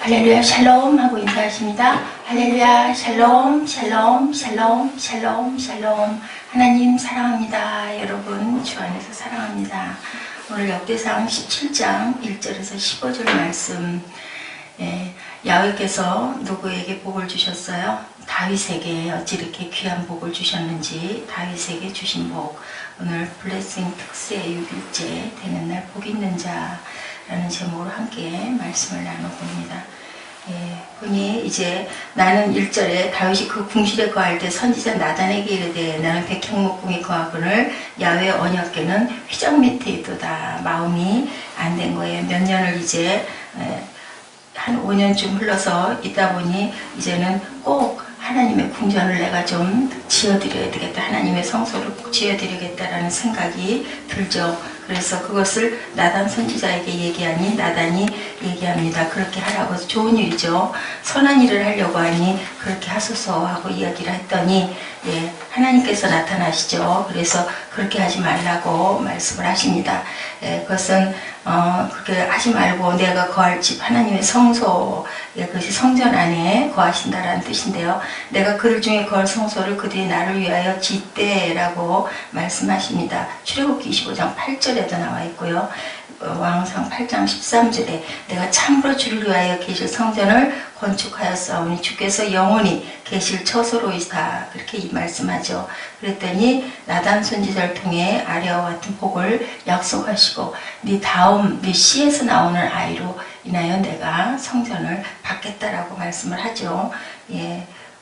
할렐루야 샬롬 하고 인사하십니다. 할렐루야 샬롬 샬롬 샬롬 샬롬 샬롬. 하나님 사랑합니다. 여러분 주 안에서 사랑합니다. 오늘 역대상 17장 1절에서 15절 말씀, 야훼께서 누구에게 복을 주셨어요? 다윗에게 어찌 이렇게 귀한 복을 주셨는지 다윗에게 주신 복. 오늘 블레싱 특세 6일째 되는 날 복 있는 자라는 제목으로 함께 말씀을 나눠봅니다. 보니 이제 나는 1절에 다윗이 그 궁실에 거할 때 선지자 나단에게 이르되 나는 백향목궁에 거하거늘 야훼 언약궤는 휘장 밑에 있도다. 마음이 안 된 거예요. 몇 년을 이제 한 5년쯤 흘러서 있다 보니 이제는 꼭 하나님의 궁전을 내가 좀 지어드려야 되겠다. 하나님의 성소를 꼭 지어드려야겠다라는 생각이 들죠. 그래서 그것을 나단 선지자에게 얘기하니 나단이 얘기합니다. 그렇게 하라고. 좋은 일이죠. 선한 일을 하려고 하니 그렇게 하소서 하고 이야기를 했더니 하나님께서 나타나시죠. 그래서 그렇게 하지 말라고 말씀을 하십니다. 그것은 그렇게 하지 말고 내가 거할 집 하나님의 성소, 그것이 성전 안에 거하신다라는 뜻인데요. 내가 그들 중에 거할 성소를 그들이 나를 위하여 짓되라고 말씀하십니다. 출애굽기 25장 8절에도 나와 있고요. 왕상 8장 13절에 내가 참으로 주를 위하여 계실 성전을 건축하였사오니 주께서 영원히 계실 처소로이다. 그렇게 말씀하죠. 그랬더니 나단 선지자를 통해 아래와 같은 복을 약속하시고 네 씨에서 나오는 아이로 인하여 내가 성전을 받겠다라고 말씀을 하죠.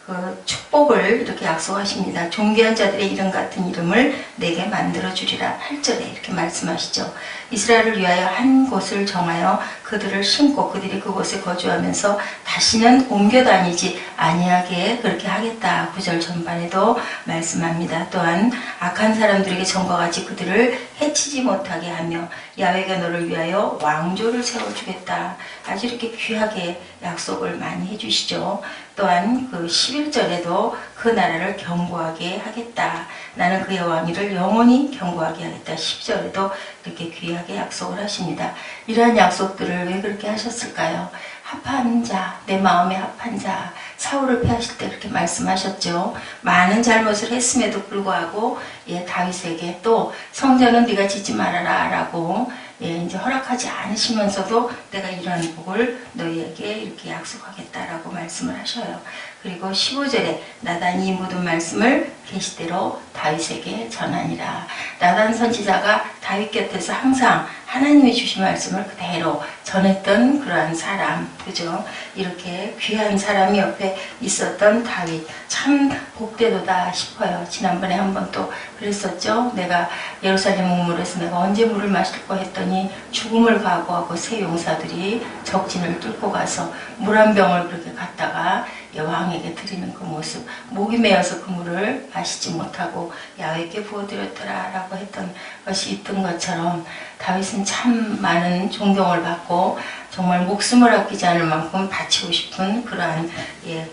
그 축복을 이렇게 약속하십니다. 존귀한 자들의 이름 같은 이름을 내게 만들어 주리라. 8절에 이렇게 말씀하시죠. 이스라엘을 위하여 한 곳을 정하여 그들을 심고 그들이 그곳에 거주하면서 다시는 옮겨 다니지 아니하게 그렇게 하겠다. 9절 전반에도 말씀합니다. 또한 악한 사람들에게 전과 같이 그들을 해치지 못하게 하며 야훼가 너를 위하여 왕조를 세워주겠다. 아주 이렇게 귀하게 약속을 많이 해주시죠. 또한 그 11절에도 그 나라를 견고하게 하겠다. 나는 그의 왕위를 영원히 견고하게 하겠다. 10절에도 이렇게 귀하게 약속을 하십니다. 이러한 약속들을 왜 그렇게 하셨을까요? 합한 자, 내 마음에 합한 자, 사울을 패하실 때 그렇게 말씀하셨죠. 많은 잘못을 했음에도 불구하고 다윗에게 또 성전은 네가 짓지 말아라 라고 이제 허락하지 않으시면서도 내가 이런 복을 너희에게 이렇게 약속하겠다라고 말씀을 하셔요. 그리고 15절에 나단이 모든 말씀을 계시대로 다윗에게 전하니라. 나단 선지자가 다윗 곁에서 항상 하나님이 주신 말씀을 그대로 전했던 그러한 사람, 그죠? 이렇게 귀한 사람이 옆에 있었던 다윗, 참 복되도다 싶어요. 지난번에 한번 또 그랬었죠. 내가 예루살렘 우물에서 내가 언제 물을 마실까 했더니 죽음을 각오하고 세 용사들이 적진을 뚫고 가서 물 한 병을 그렇게 갖다가 왕에게 드리는 그 모습, 목이 메어서 그 물을 마시지 못하고 야훼께 부어드렸더라 라고 했던 것이 있던 것처럼 다윗은 참 많은 존경을 받고 정말 목숨을 아끼지 않을 만큼 바치고 싶은 그러한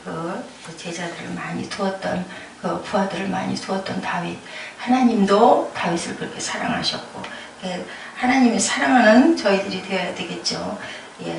그 제자들을 많이 두었던, 그 부하들을 많이 두었던 다윗. 하나님도 다윗을 그렇게 사랑하셨고 하나님이 사랑하는 저희들이 되어야 되겠죠.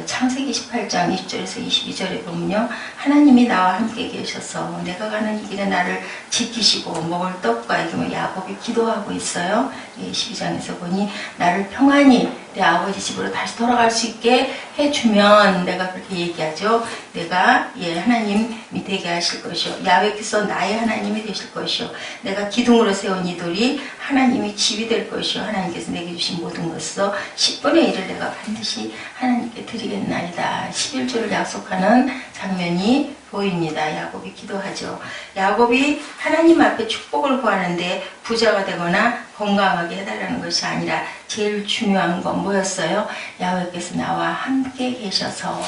창세기 18장 20절에서 22절에 보면요. 하나님이 나와 함께 계셔서 내가 가는 이 길에 나를 지키시고 먹을 떡과 이게 야곱이 기도하고 있어요. 12장에서 보니 나를 평안히 내 아버지 집으로 다시 돌아갈 수 있게 해주면 내가 그렇게 얘기하죠. 내가 하나님이 되게 하실 것이요. 야훼께서 나의 하나님이 되실 것이요. 내가 기둥으로 세운 이돌이 하나님이 집이 될 것이요. 하나님께서 내게 주신 모든 것으로 10분의 1을 내가 반드시 하나님께 드리겠나이다. 11조를 약속하는 장면이 보입니다. 야곱이 기도하죠. 야곱이 하나님 앞에 축복을 구하는데 부자가 되거나 건강하게 해달라는 것이 아니라 제일 중요한 건 뭐였어요? 야훼께서 나와 함께 계셔서.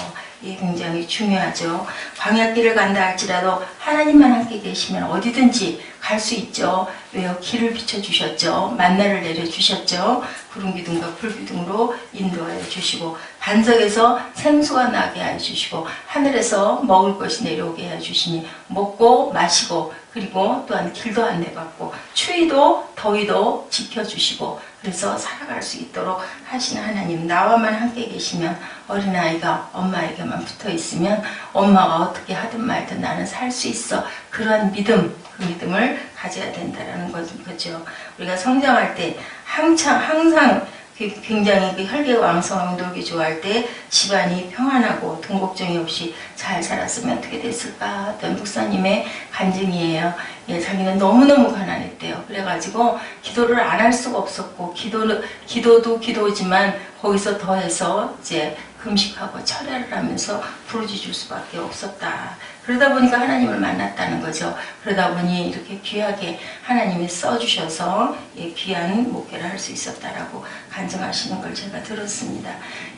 굉장히 중요하죠. 광야길을 간다 할지라도 하나님만 함께 계시면 어디든지 갈 수 있죠. 왜요? 길을 비춰주셨죠. 만나를 내려주셨죠. 구름 기둥과 불 기둥으로 인도하여 주시고, 반석에서 생수가 나게 하여 주시고, 하늘에서 먹을 것이 내려오게 하여 주시니 먹고 마시고, 그리고 또한 길도 안내받고 추위도 더위도 지켜주시고, 그래서 살아갈 수 있도록 하시는 하나님, 나와만 함께 계시면, 어린아이가 엄마에게만 붙어 있으면 엄마가 어떻게 하든 말든 나는 살 수 있어. 그러한 믿음, 그 믿음을 가져야 된다는 거죠. 우리가 성장할 때 항상 굉장히 그 혈기가 왕성하고 놀기 좋아할 때 집안이 평안하고 돈 걱정이 없이 잘 살았으면 어떻게 됐을까? 어떤 목사님의 간증이에요. 예, 자기는 너무너무 가난했대요. 그래가지고 기도를 안 할 수가 없었고, 기도도 기도지만 거기서 더해서 이제 금식하고 철야를 하면서 부르짖을 수밖에 없었다. 그러다 보니까 하나님을 만났다는 거죠. 그러다 보니 이렇게 귀하게 하나님이 써주셔서 귀한 목회를 할 수 있었다라고 간증하시는 걸 제가 들었습니다.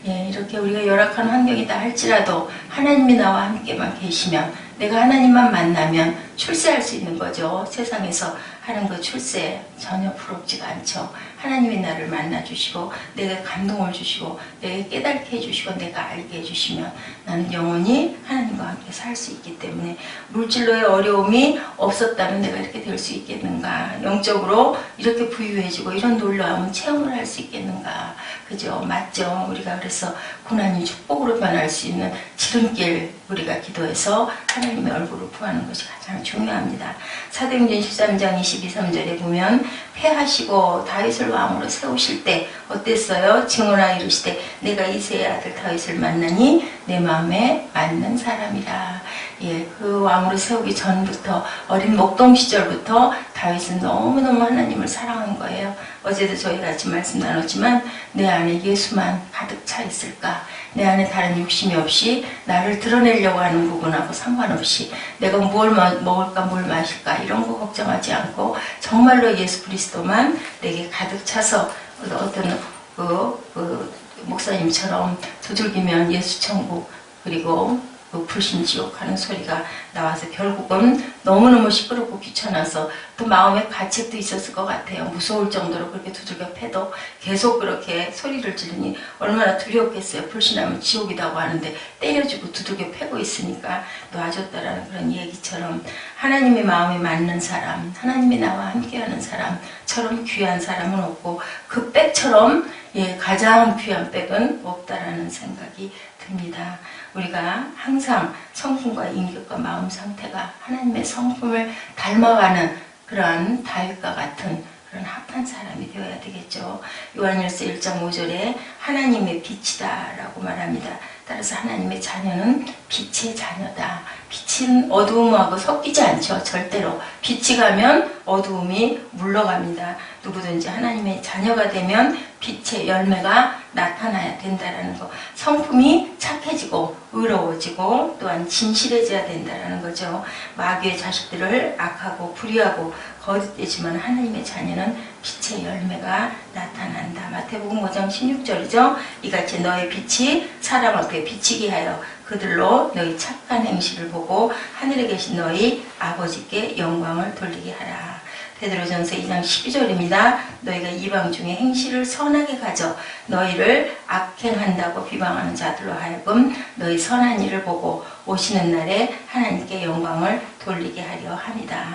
예, 이렇게 우리가 열악한 환경이다 할지라도 하나님이 나와 함께만 계시면, 내가 하나님만 만나면 출세할 수 있는 거죠. 세상에서 하는 그 출세 전혀 부럽지가 않죠. 하나님이 나를 만나주시고 내게 감동을 주시고 내게 깨닫게 해주시고 내가 알게 해주시면 나는 영원히 하나님과 함께 살 수 있기 때문에, 물질로의 어려움이 없었다면 내가 이렇게 될 수 있겠는가, 영적으로 이렇게 부유해지고 이런 놀라운 체험을 할 수 있겠는가. 그죠? 맞죠? 우리가 그래서 고난이 축복으로 변할 수 있는 지름길, 우리가 기도해서 하나님의 얼굴을 구하는 것이 가장 중요합니다. 사도행전 13장 22, 3절에 보면, 패하시고 다윗을 왕으로 세우실 때 어땠어요? 증언하여 이르시되 내가 이새의 아들 다윗을 만나니 내 마음에 맞는 사람이라. 예, 그 왕으로 세우기 전부터, 어린 목동 시절부터 다윗은 너무너무 하나님을 사랑한 거예요. 어제도 저희 같이 말씀 나눴지만, 내 안에 예수만 가득 차 있을까? 내 안에 다른 욕심이 없이 나를 드러내려고 하는 부분하고 상관없이 내가 뭘 먹을까 뭘 마실까 이런 거 걱정하지 않고 정말로 예수 그리스도만 내게 가득 차서, 어떤 목사님처럼 두들기면 예수 천국, 그리고 불신지옥 하는 소리가 나와서 결국은 너무너무 시끄럽고 귀찮아서 또 마음에 가책도 있었을 것 같아요. 무서울 정도로 그렇게 두들겨 패도 계속 그렇게 소리를 지르니 얼마나 두렵겠어요. 불신하면 지옥이라고 하는데 때려주고 두들겨 패고 있으니까 놔줬다라는 그런 얘기처럼, 하나님의 마음에 맞는 사람, 하나님이 나와 함께하는 사람처럼 귀한 사람은 없고, 그 백처럼 가장 귀한 백은 없다라는 생각이 듭니다. 우리가 항상 성품과 인격과 마음 상태가 하나님의 성품을 닮아가는 그러한 다윗과 같은 그런 합한 사람이 되어야 되겠죠. 요한일서 1장 5절에 하나님의 빛이다 라고 말합니다. 따라서 하나님의 자녀는 빛의 자녀다. 빛은 어두움하고 섞이지 않죠. 절대로. 빛이 가면 어두움이 물러갑니다. 누구든지 하나님의 자녀가 되면 빛의 열매가 나타나야 된다는 거. 성품이 착해지고 의로워지고 또한 진실해져야 된다는 거죠. 마귀의 자식들을 악하고 불의하고 거짓되지만 하나님의 자녀는 빛의 열매가 나타난다. 마태복음 5장 16절이죠. 이같이 너의 빛이 사람 앞에 비치게 하여 그들로 너희 착한 행실을 보고 하늘에 계신 너희 아버지께 영광을 돌리게 하라. 베드로전서 2장 12절입니다. 너희가 이방 중에 행실을 선하게 가져 너희를 악행한다고 비방하는 자들로 하여금 너희 선한 일을 보고 오시는 날에 하나님께 영광을 돌리게 하려 합니다.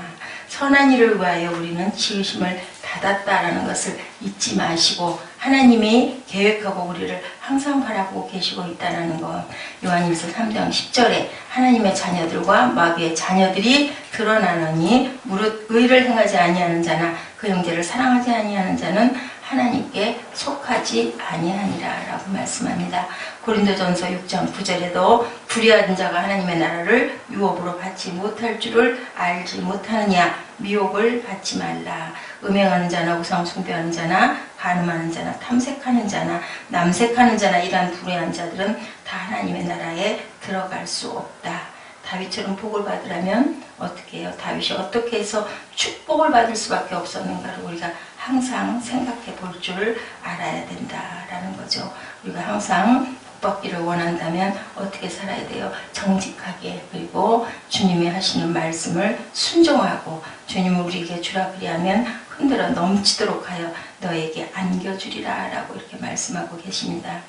선한 일을 위하여 우리는 지으심을 받았다라는 것을 잊지 마시고, 하나님이 계획하고 우리를 항상 바라보고 계시고 있다는 것. 요한일서 3장 10절에 하나님의 자녀들과 마귀의 자녀들이 드러나느니 무릇 의를 행하지 아니하는 자나 그 형제를 사랑하지 아니하는 자는 하나님께 속하지 아니하니라 라고 말씀합니다. 고린도전서 6장 9절에도 불의한 자가 하나님의 나라를 유업으로 받지 못할 줄을 알지 못하느냐, 미혹을 받지 말라. 음행하는 자나 우상 숭배하는 자나 간음하는 자나 탐색하는 자나 남색하는 자나 이러한 불의한 자들은 다 하나님의 나라에 들어갈 수 없다. 다윗처럼 복을 받으려면 어떻게 해요? 다윗이 어떻게 해서 축복을 받을 수밖에 없었는가를 우리가 항상 생각해 볼 줄 알아야 된다라는 거죠. 우리가 항상 복받기를 원한다면 어떻게 살아야 돼요? 정직하게, 그리고 주님이 하시는 말씀을 순종하고, 주님은 우리에게 주라 그리하면 흔들어 넘치도록 하여 너에게 안겨주리라 라고 이렇게 말씀하고 계십니다.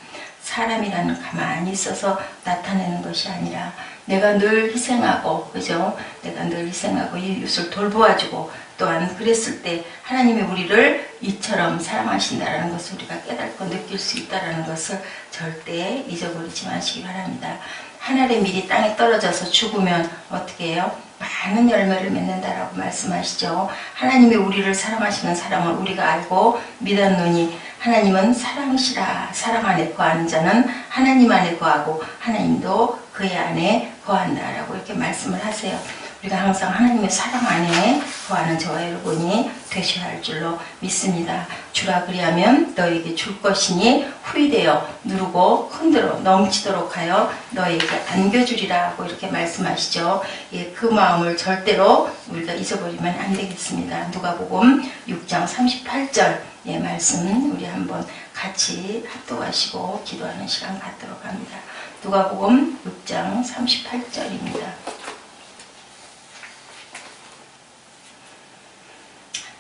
사람이라는 가만히 있어서 나타내는 것이 아니라 내가 늘 희생하고, 그죠? 내가 늘 희생하고 이웃을 돌보아주고, 또한 그랬을 때 하나님이 우리를 이처럼 사랑하신다는 것을 우리가 깨닫고 느낄 수 있다는 것을 절대 잊어버리지 마시기 바랍니다. 하늘의 밀이 땅에 떨어져서 죽으면 어떻게 해요? 많은 열매를 맺는다라고 말씀하시죠. 하나님이 우리를 사랑하시는 사랑을 우리가 알고 믿었노니 하나님은 사랑이시라. 사랑 안에 거하는 자는 하나님 안에 거하고 하나님도 그의 안에 거한다라고 이렇게 말씀을 하세요. 우리가 항상 하나님의 사랑 안에 거하는 저와 여러분이 되셔야 할 줄로 믿습니다. 주라 그리하면 너에게 줄 것이니 후이되어 누르고 흔들어 넘치도록 하여 너에게 안겨주리라 하고 이렇게 말씀하시죠. 예, 그 마음을 절대로 우리가 잊어버리면 안 되겠습니다. 누가복음 6장 38절 예, 말씀 우리 한번 같이 합독하시고 기도하는 시간 갖도록 합니다. 누가복음 6장 38절입니다.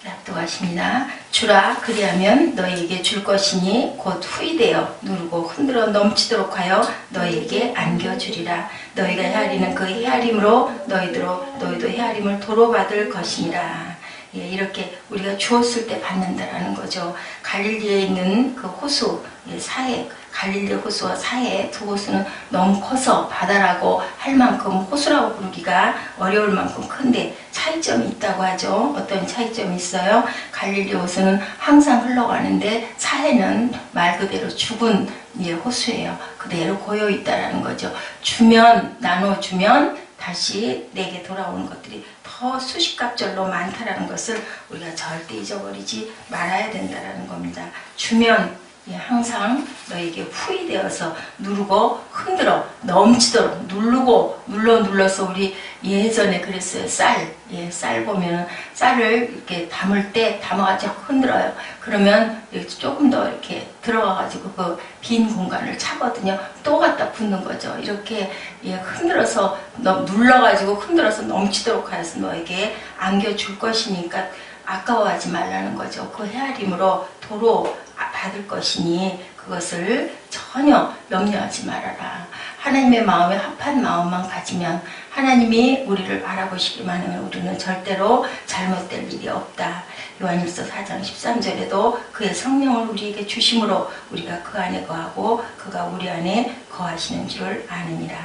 합독하십니다. 주라 그리하면 너희에게 줄 것이니 곧 후이되어 누르고 흔들어 넘치도록 하여 너희에게 안겨주리라. 너희가 헤아리는 그 헤아림으로 너희도 헤아림을 도로 받을 것이니라. 예, 이렇게 우리가 주었을 때 받는다라는 거죠. 갈릴리에 있는 그 호수 사해, 갈릴리 호수와 사해 두 호수는 너무 커서 바다라고 할 만큼, 호수라고 부르기가 어려울 만큼 큰데 차이점이 있다고 하죠. 어떤 차이점이 있어요? 갈릴리 호수는 항상 흘러가는데 사해는 말 그대로 죽은 호수예요. 그대로 고여 있다라는 거죠. 나눠주면 다시 내게 돌아오는 것들이 더 수십갑절로 많다라는 것을 우리가 절대 잊어버리지 말아야 된다라는 겁니다. 주면 항상 너에게 후이되어서 누르고 흔들어 넘치도록 눌러서 우리 예전에 그랬어요. 쌀 보면 쌀을 이렇게 담을 때 담아가지고 흔들어요. 그러면 조금 더 이렇게 들어가가지고 그 빈 공간을 차거든요. 또 갖다 붓는 거죠. 이렇게 흔들어서 눌러가지고 흔들어서 넘치도록 하여서 너에게 안겨줄 것이니까 아까워하지 말라는 거죠. 그 헤아림으로 도로 받을 것이니 그것을 전혀 염려하지 말아라. 하나님의 마음에 합한 마음만 가지면, 하나님이 우리를 바라보시기만 하면 우리는 절대로 잘못될 일이 없다. 요한일서 4장 13절에도 그의 성령을 우리에게 주심으로 우리가 그 안에 거하고 그가 우리 안에 거하시는 줄 아느니라.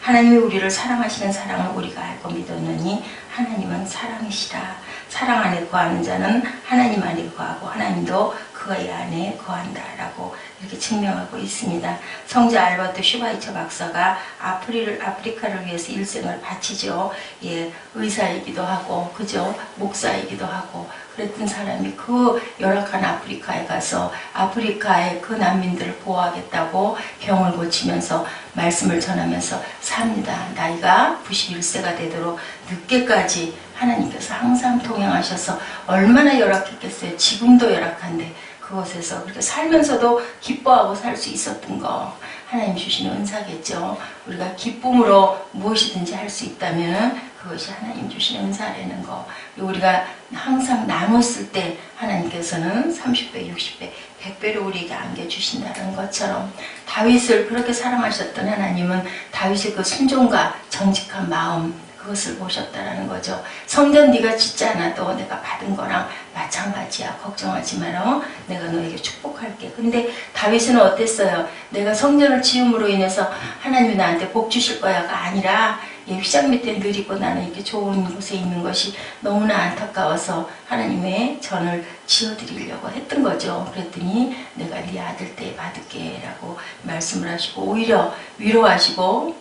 하나님이 우리를 사랑하시는 사랑을 우리가 알고 믿었느니 하나님은 사랑이시라. 사랑 안에 거하는 자는 하나님 안에 거하고 하나님도 그의 안에 거한다라고 이렇게 증명하고 있습니다. 성자 알버트 슈바이처 박사가 아프리카를 위해서 일생을 바치죠. 예, 의사이기도 하고, 그죠? 목사이기도 하고, 그랬던 사람이 그 열악한 아프리카에 가서 아프리카의 그 난민들을 보호하겠다고 병을 고치면서 말씀을 전하면서 삽니다. 나이가 91세가 되도록 늦게까지 하나님께서 항상 동행하셔서 얼마나 열악했겠어요. 지금도 열악한데 그곳에서 그렇게 살면서도 기뻐하고 살 수 있었던 거, 하나님 주시는 은사겠죠. 우리가 기쁨으로 무엇이든지 할 수 있다면 그것이 하나님 주시는 은사라는 거. 우리가 항상 나눴을 때 하나님께서는 30배, 60배, 100배로 우리에게 안겨주신다는 것처럼, 다윗을 그렇게 사랑하셨던 하나님은 다윗의 그 순종과 정직한 마음, 그것을 보셨다라는 거죠. 성전 네가 짓지 않아도 내가 받은 거랑 마찬가지야. 걱정하지 마라. 내가 너에게 축복할게. 근데 다윗은 어땠어요? 내가 성전을 지음으로 인해서 하나님이 나한테 복 주실 거야가 아니라 휘장 밑에 느리고 나는 이렇게 좋은 곳에 있는 것이 너무나 안타까워서 하나님의 전을 지어드리려고 했던 거죠. 그랬더니 내가 네 아들 때 받을게 라고 말씀을 하시고, 오히려 위로하시고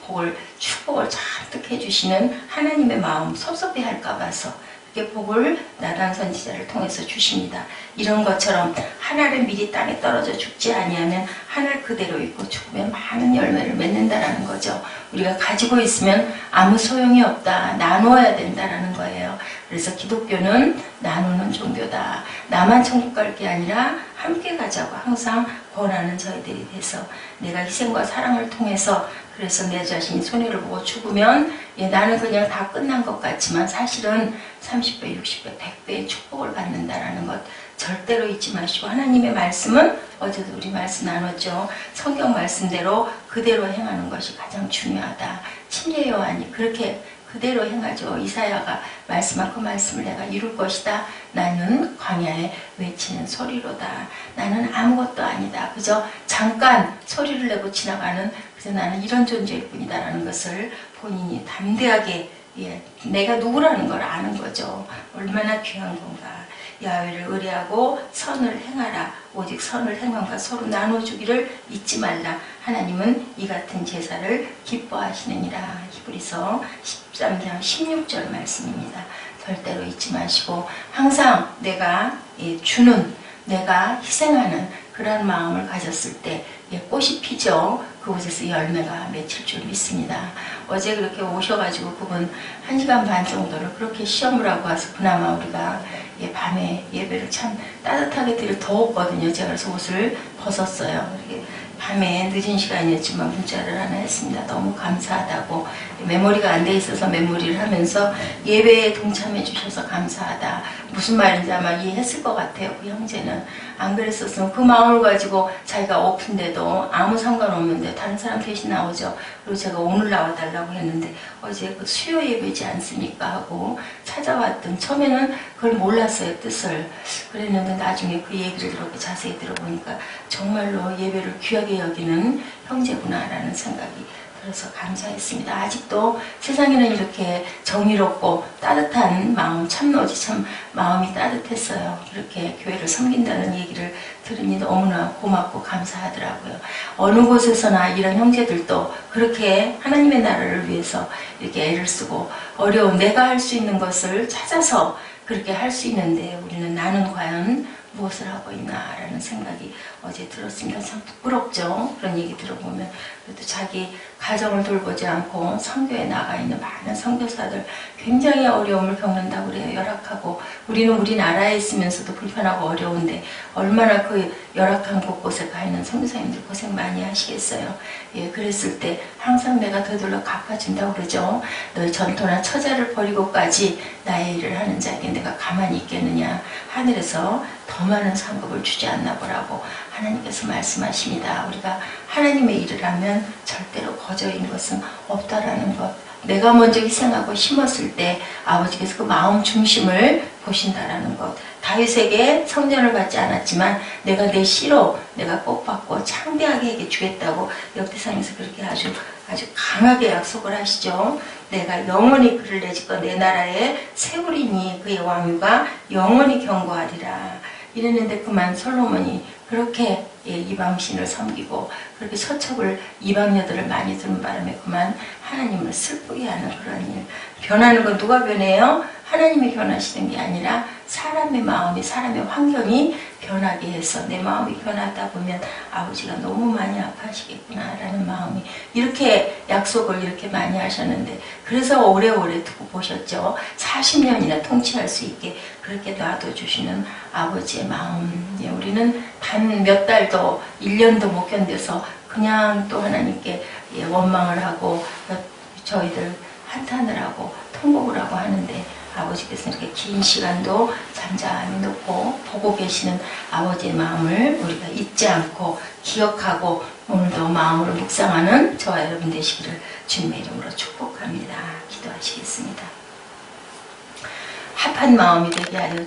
축복을 잔뜩 해주시는 하나님의 마음, 섭섭해 할까 봐서 이렇게 복을 나단 선지자를 통해서 주십니다. 이런 것처럼 한 알은 미리 땅에 떨어져 죽지 아니하면 한 알 그대로 있고 죽으면 많은 열매를 맺는다라는 거죠. 우리가 가지고 있으면 아무 소용이 없다. 나누어야 된다라는 거예요. 그래서 기독교는 나누는 종교다. 나만 천국 갈 게 아니라 함께 가자고 항상 권하는 저희들이 돼서 내가 희생과 사랑을 통해서 그래서 내 자신이 손해를 보고 죽으면 나는 그냥 다 끝난 것 같지만 사실은 30배, 60배, 100배의 축복을 받는다라는 것 절대로 잊지 마시고 하나님의 말씀은 어제도 우리 말씀 나눴죠. 성경 말씀대로 그대로 행하는 것이 가장 중요하다. 침례 요한이 그렇게 그대로 행하죠. 이사야가 말씀한 그 말씀을 내가 이룰 것이다. 나는 광야에 외치는 소리로다. 나는 아무것도 아니다. 그저 잠깐 소리를 내고 지나가는 그저 나는 이런 존재일 뿐이다 라는 것을 본인이 담대하게 내가 누구라는 걸 아는 거죠. 얼마나 귀한 건가. 야훼를 의뢰하고 선을 행하라. 오직 선을 행함과 서로 나눠주기를 잊지 말라. 하나님은 이 같은 제사를 기뻐하시느니라. 히브리서 13장 16절 말씀입니다. 절대로 잊지 마시고 항상 내가 주는, 내가 희생하는 그런 마음을 가졌을 때 꽃이 피죠. 그곳에서 열매가 맺힐 줄 믿습니다. 어제 그렇게 오셔가지고 그분 1시간 반 정도를 그렇게 시험을 하고 와서 그나마 우리가 밤에 예배를 참 따뜻하게 드릴 더웠거든요. 제가 그래서 옷을 벗었어요. 이렇게 밤에 늦은 시간이었지만 문자를 하나 했습니다. 너무 감사하다고. 메모리가 안 돼 있어서 메모리를 하면서 예배에 동참해 주셔서 감사하다. 무슨 말인지 아마 이해했을 것 같아요. 그 형제는. 안 그랬었으면 그 마음을 가지고 자기가 오픈데도 아무 상관없는데 다른 사람 대신 나오죠. 그리고 제가 오늘 나와달라고 했는데 어제 그 수요 예배지 않습니까 하고 찾아왔던 처음에는 그걸 몰랐어요. 뜻을. 그랬는데 나중에 그 얘기를 이렇게 자세히 들어보니까 정말로 예배를 귀하게 여기는 형제구나라는 생각이 그래서 감사했습니다. 아직도 세상에는 이렇게 정의롭고 따뜻한 마음, 참노지 참 마음이 따뜻했어요. 이렇게 교회를 섬긴다는 얘기를 들으니 너무나 고맙고 감사하더라고요. 어느 곳에서나 이런 형제들도 그렇게 하나님의 나라를 위해서 이렇게 애를 쓰고 어려운 내가 할 수 있는 것을 찾아서 그렇게 할 수 있는데 우리는 나는 과연 무엇을 하고 있나라는 생각이 어제 들었습니다. 참 부끄럽죠. 그런 얘기 들어보면. 그래도 자기 가정을 돌보지 않고 선교에 나가 있는 많은 선교사들 굉장히 어려움을 겪는다고 그래요. 열악하고 우리는 우리나라에 있으면서도 불편하고 어려운데 얼마나 그 열악한 곳곳에 가 있는 선교사님들 고생 많이 하시겠어요. 그랬을 때 항상 내가 더들어 갚아준다고 그러죠. 너희 전토나 처자를 버리고까지 나의 일을 하는 자에게 내가 가만히 있겠느냐. 하늘에서 더 많은 상급을 주지 않나 보라고 하나님께서 말씀하십니다. 우리가 하나님의 일을 하면 절대로 거저인 것은 없다라는 것. 내가 먼저 희생하고 심었을 때 아버지께서 그 마음 중심을 보신다라는 것. 다윗에게 성전을 받지 않았지만 내가 내 씨로 내가 꼭 받고 창대하게 주겠다고 역대상에서 그렇게 아주 강하게 약속을 하시죠. 내가 영원히 그를 내집고 내 나라에 세우리니 그의 왕유가 영원히 경고하리라. 이랬는데 그만 솔로몬이 그렇게 이방신을 섬기고 그렇게 서척을 이방 여들을 많이 두는 바람에 그만 하나님을 슬프게 하는 그런 일. 변하는 건 누가 변해요? 하나님이 변하시는 게 아니라 사람의 마음이, 사람의 환경이 변하게 해서 내 마음이 변하다 보면 아버지가 너무 많이 아파하시겠구나 라는 마음이 이렇게 약속을 이렇게 많이 하셨는데 그래서 오래오래 두고 보셨죠. 40년이나 통치할 수 있게 그렇게 놔둬주시는 아버지의 마음. 우리는 단 몇 달도 1년도 못 견뎌서 그냥 또 하나님께 원망을 하고 저희들 한탄을 하고 통곡을 하고 하는데 아버지께서는 이렇게 긴 시간도 잠잠히 놓고 보고 계시는 아버지의 마음을 우리가 잊지 않고 기억하고 오늘도 마음으로 묵상하는 저와 여러분 되시기를 주님의 이름으로 축복합니다. 기도하시겠습니다. 합한 마음이 되게 하여